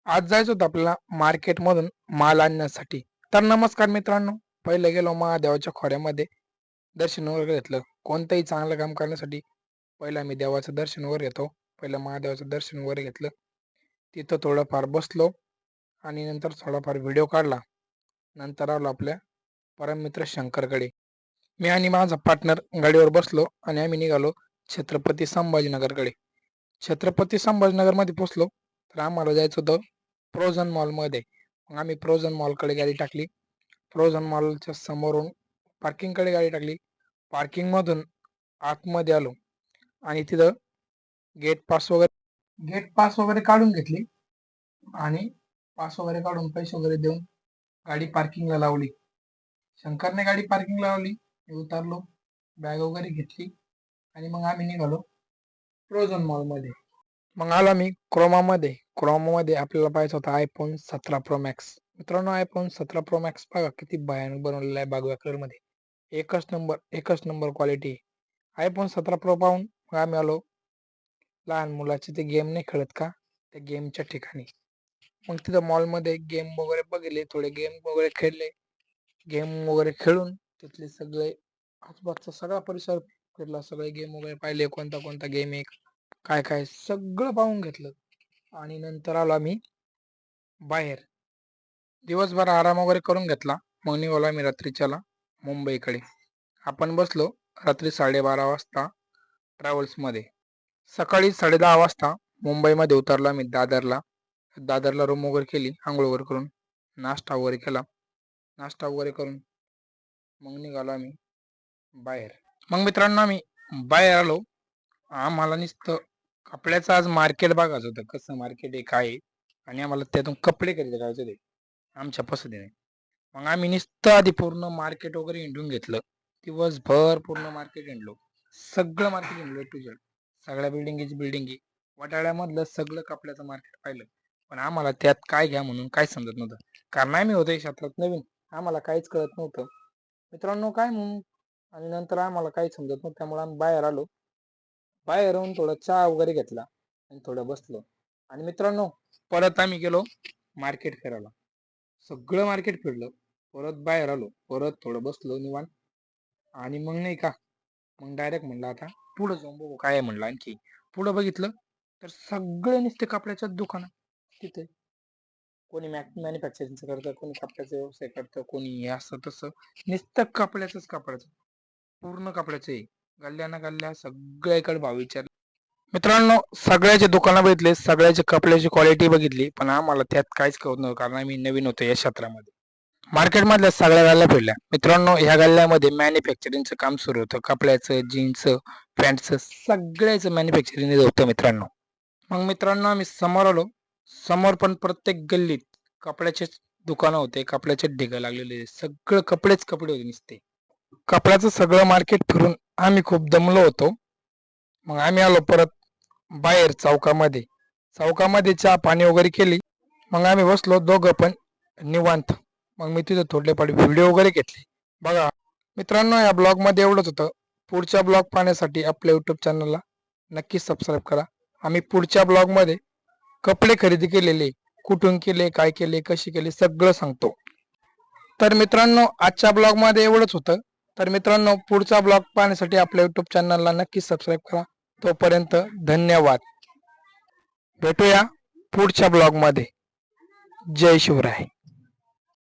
आज जायचं होतं आपल्याला मार्केटमधून माल आणण्यासाठी. तर नमस्कार मित्रांनो, पहिले गेलो महादेवाच्या खोऱ्यामध्ये दर्शन वगैरे घेतलं. कोणतंही चांगलं काम करण्यासाठी पहिलं आम्ही देवाचं दर्शन वगैरे घेतो. पहिलं महादेवाचं दर्शन वगैरे घेतलं. तिथं थोडंफार बसलो आणि नंतर थोडाफार व्हिडिओ काढला. नंतर आलो आपल्या परममित्र शंकरकडे. मी आणि माझा पार्टनर गाडीवर बसलो आणि आम्ही निघालो छत्रपती संभाजीनगरकडे. छत्रपती संभाजीनगरमध्ये पोहोचलो तर आम्हाला जायचं होतं प्रोझन मॉलमध्ये. मग आम्ही प्रोझन मॉलकडे गाडी टाकली. प्रोझन मॉलच्या समोरून पार्किंगकडे गाडी टाकली. पार्किंगमधून आतमध्ये आलो आणि तिथं गेट पास वगैरे काढून घेतली आणि पास वगैरे काढून पैसे वगैरे देऊन गाडी पार्किंगला लावली. शंकरने गाडी पार्किंगला लावली. मी उतरलो, बॅग वगैरे घेतली आणि मग आम्ही निघालो प्रोझन मॉलमध्ये. मग आला मी क्रोमामध्ये आपल्याला पाहायचा होता iPhone 17 Pro Max. मित्रांनो, iPhone 17 Pro Max बघा किती भयानक बनवलेला आहे भगव्या कलरमध्ये. एकच नंबर क्वालिटी. iPhone 17 Pro पाहून मग आम्ही आलो लहान मुलाचे ते गेम नाही खेळत का, त्या गेमच्या ठिकाणी. मग तिथं मॉलमध्ये गेम वगैरे बघितले, थोडे गेम वगैरे खेळले. गेम वगैरे खेळून तिथले सगळे आसपासचा सगळा परिसर फिरला, सगळे गेम वगैरे पाहिले, कोणता कोणता गेम आहे, काय काय सगळं पाहून घेतलं. आणि नंतर आलो आम्ही बाहेर. दिवसभर आराम वगैरे करून घेतला. मग निघालो आम्ही रात्रीच्याला मुंबईकडे. आपण बसलो रात्री 12:30 वाजता ट्रॅव्हल्समध्ये. सकाळी 10:30 वाजता मुंबईमध्ये उतरलो आम्ही दादरला रूम वगैरे केली, आंघोळ वगैरे करून नाश्ता वगैरे केला. नाश्ता वगैरे करून मग निघालो आम्ही बाहेर. मग मित्रांनो, आम्ही बाहेर आलो. आम्हाला नुसतं कपड्याचं आज मार्केट बघायचं होतं, कसं मार्केट आहे काय आहे, आणि आम्हाला त्यातून कपडे खरेदी करायचे होते आमच्या पसंतीने. मग आम्ही नुसतं आधी पूर्ण मार्केट वगैरे हिंडून घेतलं. दिवसभर पूर्ण मार्केट हिंडलो. सगळं मार्केट हिंडलो टू झेड. सगळ्या बिल्डिंगी वटाळ्यामधलं सगळं कपड्याचं मार्केट पाहिलं. पण आम्हाला त्यात काय घ्या म्हणून काय समजत नव्हतं, कारण आम्ही होतो क्षेत्रात नवीन, आम्हाला काहीच कळत नव्हतं मित्रांनो काय म्हणून. आणि नंतर आम्हाला काही समजत नव्हतं, त्यामुळे आम्ही बाहेर आलो. बाहेर येऊन थोडा चहा वगैरे घेतला आणि थोडं बसलो. आणि मित्रांनो, परत आम्ही गेलो मार्केट फिरायला. सगळं मार्केट फिरलं. परत बाहेर आलो, परत थोडं बसलो निवांत. आणि मग नाही का, मग डायरेक्ट म्हणलं आता पुढं जाऊन बघू काय आहे. म्हणलं आणखी पुढं बघितलं तर सगळे नुसते कपड्याच्याच दुकानं तिथे. कोणी मॅन्युफॅक्चरिंगचं करतं, कोणी कपड्याचा व्यवसाय करतं, कोणी असं तसं. नुसतं कपड्याचं पूर्ण कपड्याचं आहे. गल्ल्या सगळ्याकडे भाव विचारले. मित्रांनो, सगळ्याचे दुकानं बघितले, सगळ्याचे कपड्याची क्वालिटी बघितली, पण आम्हाला त्यात काहीच कळत नव्हतं, कारण आम्ही नवीन होतो या क्षेत्रामध्ये. मार्केटमधल्या सगळ्या गल्ल्या फिरल्या मित्रांनो. ह्या गल्ल्यामध्ये मॅन्युफॅक्चरिंगचं काम सुरू होतं. कपड्याचं, जीन्सचं, पॅन्टचं सगळ्याचं मॅन्युफॅक्चरिंग होतं मित्रांनो. मग मित्रांनो, आम्ही समोर आलो. समोर पण प्रत्येक गल्लीत कपड्याचे दुकानं होते, कपड्याचे ढिगं लागलेले, सगळं कपडेच कपडे होते नुसते. कपड्याचं सगळं मार्केट फिरून आम्ही खूप दमलो होतो. मग आम्ही आलो परत बाहेर चौकामध्ये चहा पाणी वगैरे केली. मग आम्ही बसलो दोघं पण निवांत. मग मी तिथं थोडेफार व्हिडिओ वगैरे घेतले. बघा मित्रांनो, या ब्लॉगमध्ये एवढंच होतं. पुढच्या ब्लॉग पाहण्यासाठी आपल्या यूट्यूब चॅनलला नक्की सबस्क्राईब करा. आम्ही पुढच्या ब्लॉगमध्ये कपडे खरेदी केलेले, कुठून केले, काय केले, कशी केले सगळं सांगतो. तर मित्रांनो, आजच्या ब्लॉगमध्ये एवढंच होतं. तर मित्रांनो, पुढचा ब्लॉग पाहण्यासाठी आपल्या यूट्यूब चॅनलला नक्की सबस्क्राईब करा. तोपर्यंत धन्यवाद. भेटूया पुढच्या ब्लॉगमध्ये. जय शिवराय.